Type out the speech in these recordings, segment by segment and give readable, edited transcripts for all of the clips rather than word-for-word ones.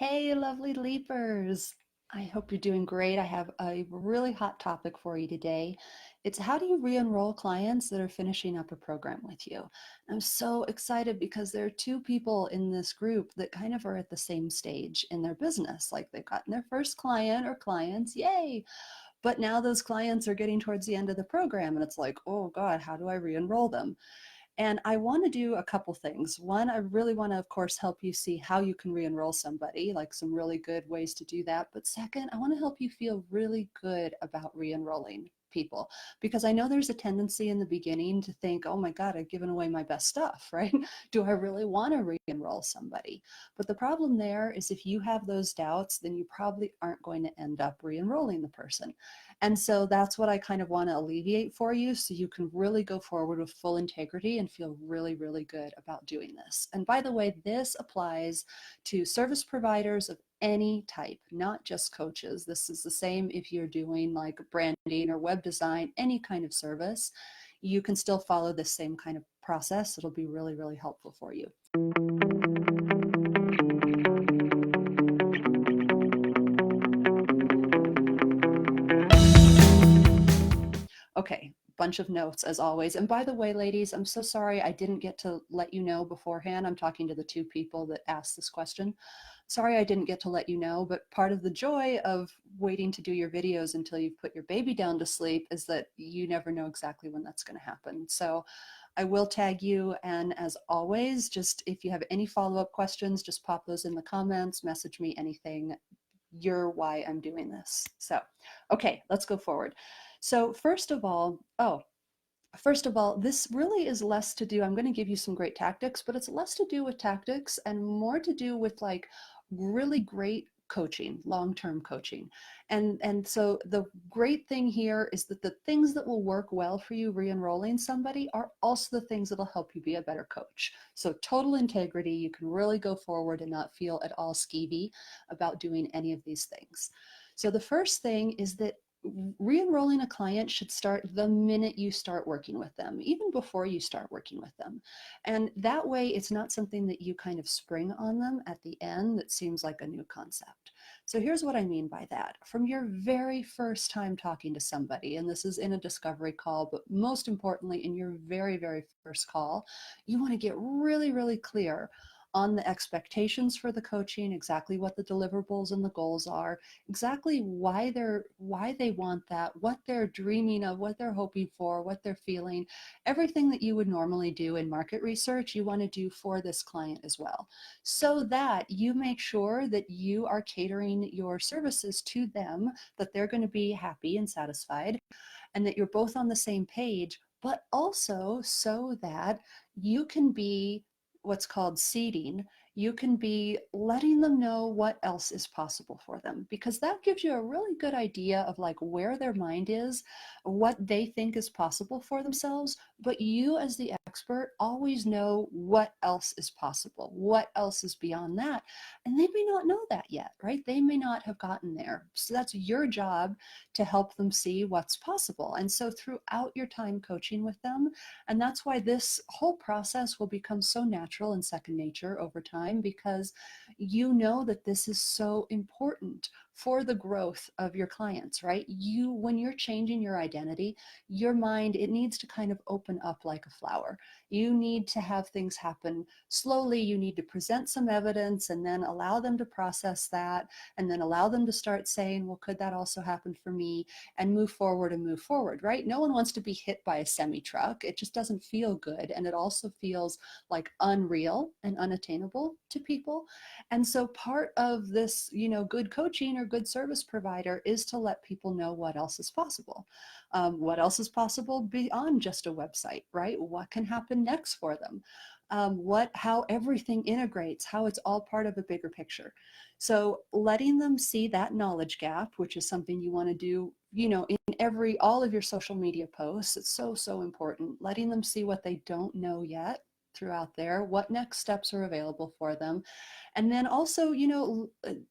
Hey, lovely leapers. I hope you're doing great. I have a really hot topic for you today. It's how do you re-enroll clients that are finishing up a program with you? I'm so excited because there are two people in this group that kind of are at the same stage in their business. Like they've gotten their first client or clients, yay! But now those clients are getting towards the end of the program and it's like, oh God, how do I re-enroll them? And I want to do a couple things. One, I really want to, of course, help you see how you can re-enroll somebody, like some really good ways to do that. But second, I want to help you feel really good about re-enrolling people because I know there's a tendency in the beginning to think, oh my God, I've given away my best stuff, right? Do I really want to re-enroll somebody? But the problem there is if you have those doubts, then you probably aren't going to end up re-enrolling the person. And so that's what I kind of want to alleviate for you so you can really go forward with full integrity and feel really, really good about doing this. And by the way, this applies to service providers of any type, not just coaches. This is the same if you're doing like branding or web design, any kind of service. You can still follow this same kind of process. It'll be really, really helpful for you. Okay, bunch of notes as always. And by the way, ladies, I'm so sorry I didn't get to let you know beforehand. I'm talking to the two people that asked this question. Sorry I didn't get to let you know, but part of the joy of waiting to do your videos until you've put your baby down to sleep is that you never know exactly when that's going to happen. So I will tag you. And as always, just if you have any follow-up questions, just pop those in the comments, message me anything. You're why I'm doing this. So, okay, let's go forward. So first of all, this really is less to do. I'm going to give you some great tactics, but it's less to do with tactics and more to do with like really great coaching, long-term coaching. And so the great thing here is that the things that will work well for you re-enrolling somebody are also the things that'll help you be a better coach. So total integrity, you can really go forward and not feel at all skeevy about doing any of these things. So the first thing is that re-enrolling a client should start the minute you start working with them, even before you start working with them. And that way it's not something that you kind of spring on them at the end that seems like a new concept. So here's what I mean by that. From your very first time talking to somebody, and this is in a discovery call, but most importantly in your very, very first call, you want to get really, really clear on the expectations for the coaching, exactly what the deliverables and the goals are, exactly why they want that, what they're dreaming of, what they're hoping for, what they're feeling. Everything that you would normally do in market research, you want to do for this client as well, so that you make sure that you are catering your services to them, that they're going to be happy and satisfied, and that you're both on the same page, but also so that you can be what's called seeding. You can be letting them know what else is possible for them, because that gives you a really good idea of like where their mind is, what they think is possible for themselves. But you as the expert always know what else is possible, what else is beyond that. And they may not know that yet, right? They may not have gotten there. So that's your job to help them see what's possible. And so throughout your time coaching with them, and that's why this whole process will become so natural and second nature over time, because you know that this is so important for the growth of your clients, right? When you're changing your identity, your mind, it needs to kind of open up like a flower. You need to have things happen slowly. You need to present some evidence and then allow them to process that, and then allow them to start saying, well, could that also happen for me? And move forward, right? No one wants to be hit by a semi truck. It just doesn't feel good. And it also feels like unreal and unattainable to people. And so part of this, good coaching or good service provider is to let people know what else is possible. What else is possible beyond just a website, right? What can happen next for them? How everything integrates, how it's all part of a bigger picture. So letting them see that knowledge gap, which is something you want to do, in all of your social media posts, it's so, so important. Letting them see what they don't know yet throughout there, what next steps are available for them, and then also,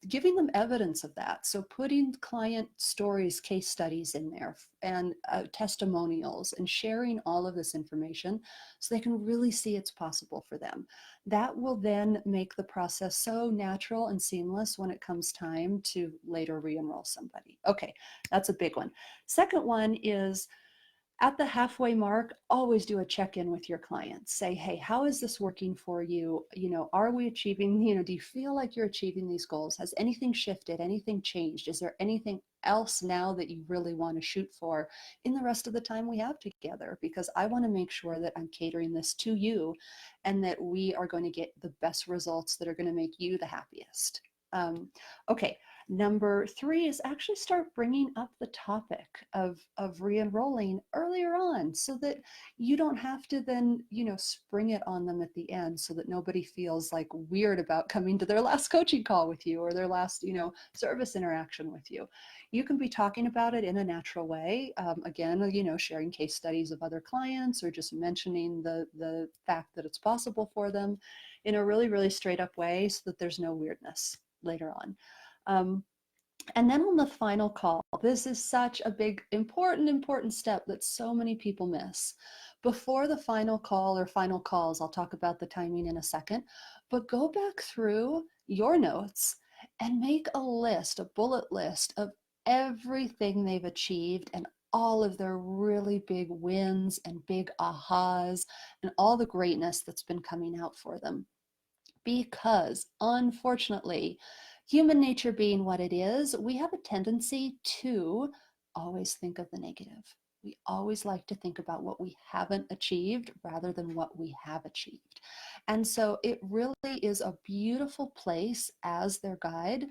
giving them evidence of that. So putting client stories, case studies in there, and testimonials, and sharing all of this information so they can really see it's possible for them. That will then make the process so natural and seamless when it comes time to later re-enroll somebody. Okay, that's a big one. Second one is, at the halfway mark, always do a check-in with your clients. Say, hey, how is this working for you? Are we achieving, do you feel like you're achieving these goals? Has anything shifted? Anything changed? Is there anything else now that you really want to shoot for in the rest of the time we have together? Because I want to make sure that I'm catering this to you and that we are going to get the best results that are going to make you the happiest. Okay, number three is actually start bringing up the topic of re-enrolling earlier on so that you don't have to then, spring it on them at the end so that nobody feels like weird about coming to their last coaching call with you or their last, service interaction with you. You can be talking about it in a natural way. Again, sharing case studies of other clients or just mentioning the fact that it's possible for them in a really, really straight up way so that there's no weirdness later on. And then on the final call, this is such a big, important step that so many people miss. Before the final call or final calls, I'll talk about the timing in a second, but go back through your notes and make a list, a bullet list of everything they've achieved and all of their really big wins and big ahas and all the greatness that's been coming out for them. Because unfortunately, human nature being what it is, we have a tendency to always think of the negative. We always like to think about what we haven't achieved rather than what we have achieved. And so it really is a beautiful place as their guide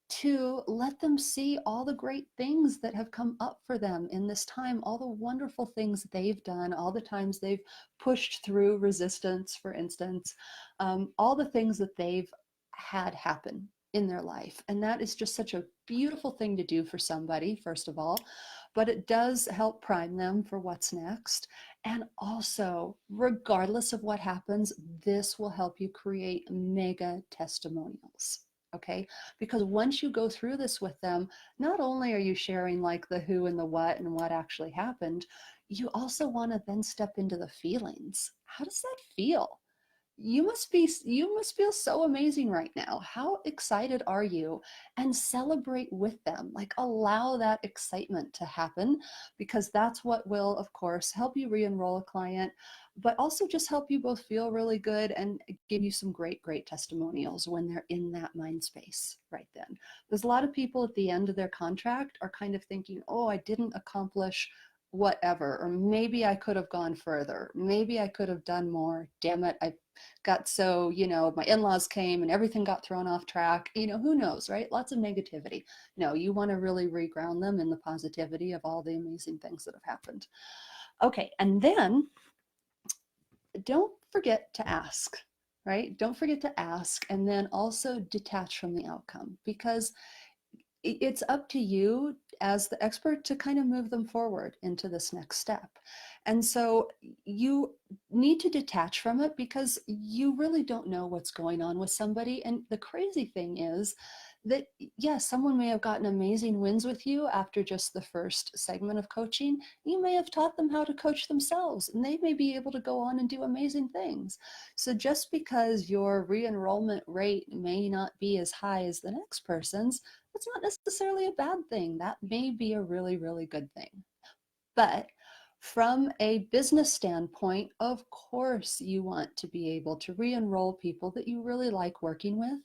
to let them see all the great things that have come up for them in this time, all the wonderful things they've done, all the times they've pushed through resistance, for instance, all the things that they've had happen in their life. And that is just such a beautiful thing to do for somebody, first of all, but it does help prime them for what's next. And also, regardless of what happens, this will help you create mega testimonials. Okay, because once you go through this with them, not only are you sharing like the who and the what and what actually happened, you also want to then step into the feelings. How does that feel? You must feel so amazing right now. How excited are you? And celebrate with them. Like, allow that excitement to happen, because that's what will, of course, help you re-enroll a client, but also just help you both feel really good and give you some great testimonials when they're in that mind space right then. There's a lot of people at the end of their contract are kind of thinking, oh, I didn't accomplish whatever, or maybe I could have gone further, maybe I could have done more, damn it, I got so, my in-laws came and everything got thrown off track, who knows, right? Lots of negativity. No, you want to really reground them in the positivity of all the amazing things that have happened. Okay, and then don't forget to ask, right? Don't forget to ask, and then also detach from the outcome, because it's up to you as the expert to kind of move them forward into this next step. And so you need to detach from it because you really don't know what's going on with somebody. And the crazy thing is that, yes, someone may have gotten amazing wins with you after just the first segment of coaching. You may have taught them how to coach themselves, and they may be able to go on and do amazing things. So just because your re-enrollment rate may not be as high as the next person's, that's not necessarily a bad thing. That may be a really, really good thing. But from a business standpoint, of course, you want to be able to re-enroll people that you really like working with.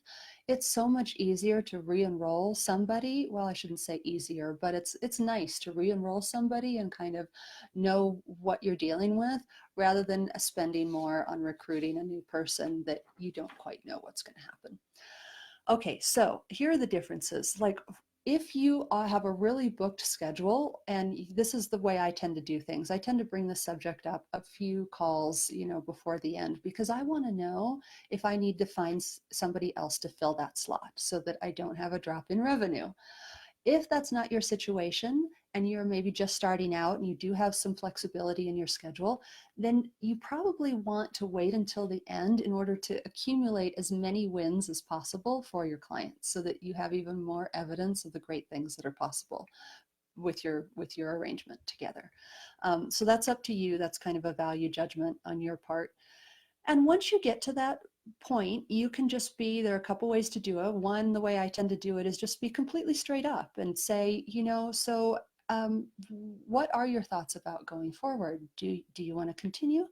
It's so much easier to re-enroll somebody. Well, I shouldn't say easier, but it's nice to re-enroll somebody and kind of know what you're dealing with rather than spending more on recruiting a new person that you don't quite know what's going to happen. Okay, so here are the differences. Like, if you have a really booked schedule, and this is the way I tend to do things, I tend to bring the subject up a few calls, before the end, because I want to know if I need to find somebody else to fill that slot so that I don't have a drop in revenue. If that's not your situation, and you're maybe just starting out and you do have some flexibility in your schedule, then you probably want to wait until the end in order to accumulate as many wins as possible for your clients so that you have even more evidence of the great things that are possible with your arrangement together. So that's up to you. That's kind of a value judgment on your part. And once you get to that point, you can just be, there are a couple ways to do it. One, the way I tend to do it is just be completely straight up and say, so what are your thoughts about going forward? Do you want to continue?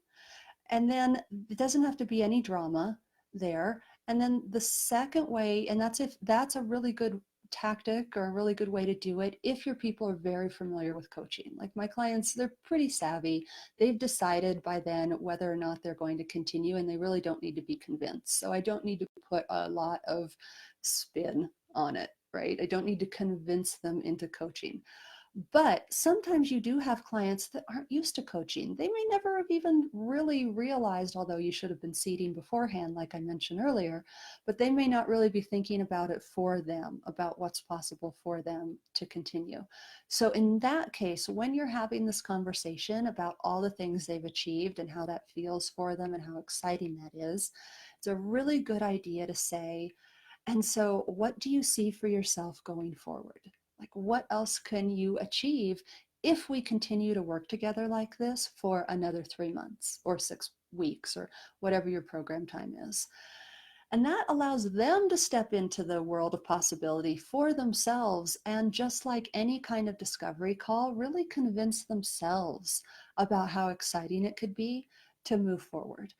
And then it doesn't have to be any drama there. And then the second way, and that's if that's a really good tactic or a really good way to do it if your people are very familiar with coaching. Like my clients, they're pretty savvy. They've decided by then whether or not they're going to continue, and they really don't need to be convinced. So I don't need to put a lot of spin on it, right? I don't need to convince them into coaching. But sometimes you do have clients that aren't used to coaching. They may never have even really realized, although you should have been seeding beforehand, like I mentioned earlier, but they may not really be thinking about it for them, about what's possible for them to continue. So in that case, when you're having this conversation about all the things they've achieved and how that feels for them and how exciting that is, it's a really good idea to say, and so, what do you see for yourself going forward? Like, what else can you achieve if we continue to work together like this for another 3 months or 6 weeks or whatever your program time is? And that allows them to step into the world of possibility for themselves. And just like any kind of discovery call, really convince themselves about how exciting it could be to move forward.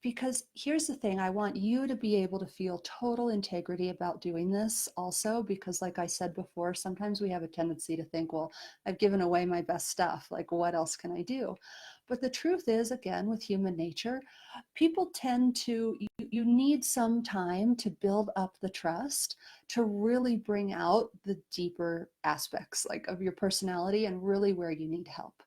Because here's the thing, I want you to be able to feel total integrity about doing this also, because like I said before, sometimes we have a tendency to think, well, I've given away my best stuff. Like, what else can I do? But the truth is, again, with human nature, people tend to, you need some time to build up the trust to really bring out the deeper aspects like of your personality and really where you need help.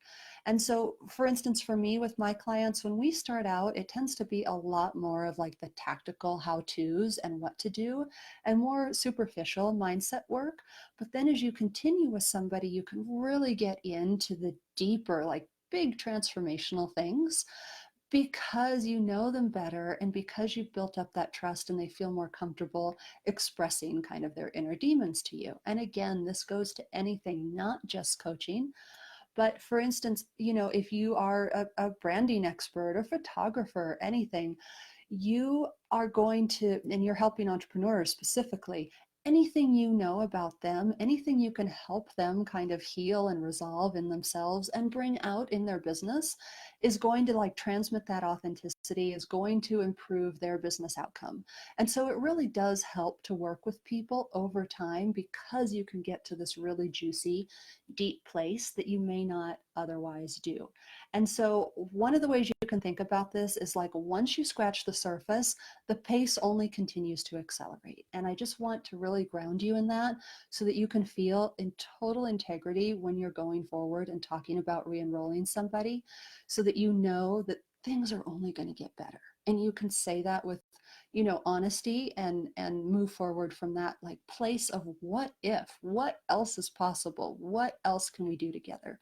And so, for instance, for me with my clients, when we start out, it tends to be a lot more of like the tactical how-tos and what to do and more superficial mindset work. But then as you continue with somebody, you can really get into the deeper, like big transformational things because you know them better and because you've built up that trust and they feel more comfortable expressing kind of their inner demons to you. And again, this goes to anything, not just coaching. But for instance, if you are a branding expert or photographer, anything, you are going to, and you're helping entrepreneurs specifically, anything you know about them, anything you can help them kind of heal and resolve in themselves and bring out in their business is going to like transmit that authenticity, is going to improve their business outcome. And so it really does help to work with people over time because you can get to this really juicy, deep place that you may not otherwise do. And so one of the ways you can think about this is like once you scratch the surface, the pace only continues to accelerate. And I just want to really ground you in that so that you can feel in total integrity when you're going forward and talking about re-enrolling somebody, so that you know that things are only going to get better. And you can say that with, honesty and move forward from that like place of what else is possible? What else can we do together?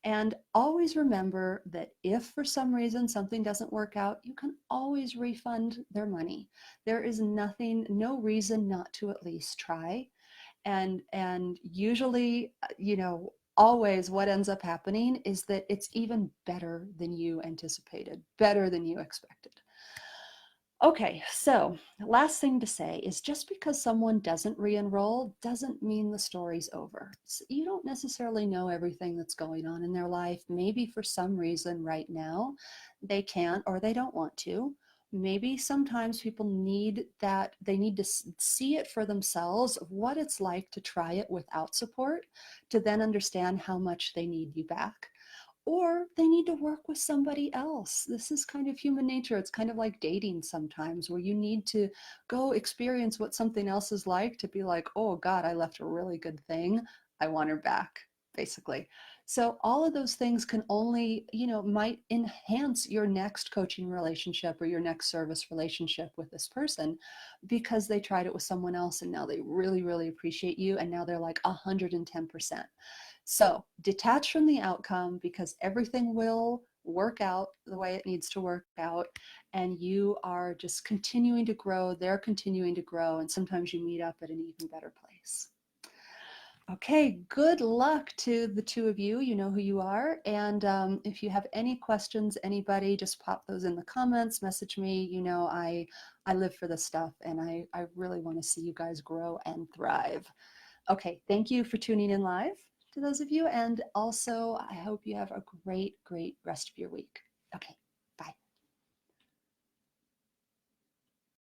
And always remember that if for some reason something doesn't work out, you can always refund their money. There is no reason not to at least try. And usually, always what ends up happening is that it's even better than you anticipated, better than you expected. Okay, so last thing to say is just because someone doesn't re-enroll doesn't mean the story's over. So you don't necessarily know everything that's going on in their life. Maybe for some reason right now they can't or they don't want to. Maybe sometimes people need that, they need to see it for themselves, what it's like to try it without support, to then understand how much they need you back. Or they need to work with somebody else. This is kind of human nature. It's kind of like dating sometimes, where you need to go experience what something else is like to be like, oh God, I left a really good thing. I want her back, basically. So all of those things can only, might enhance your next coaching relationship or your next service relationship with this person because they tried it with someone else and now they really, really appreciate you. And now they're like 110%. So detach from the outcome because everything will work out the way it needs to work out. And you are just continuing to grow. They're continuing to grow. And sometimes you meet up at an even better place. Okay, good luck to the two of you. You know who you are. And if you have any questions, anybody, just pop those in the comments, message me. I live for this stuff and I really want to see you guys grow and thrive. Okay, thank you for tuning in live to those of you. And also, I hope you have a great, great rest of your week. Okay.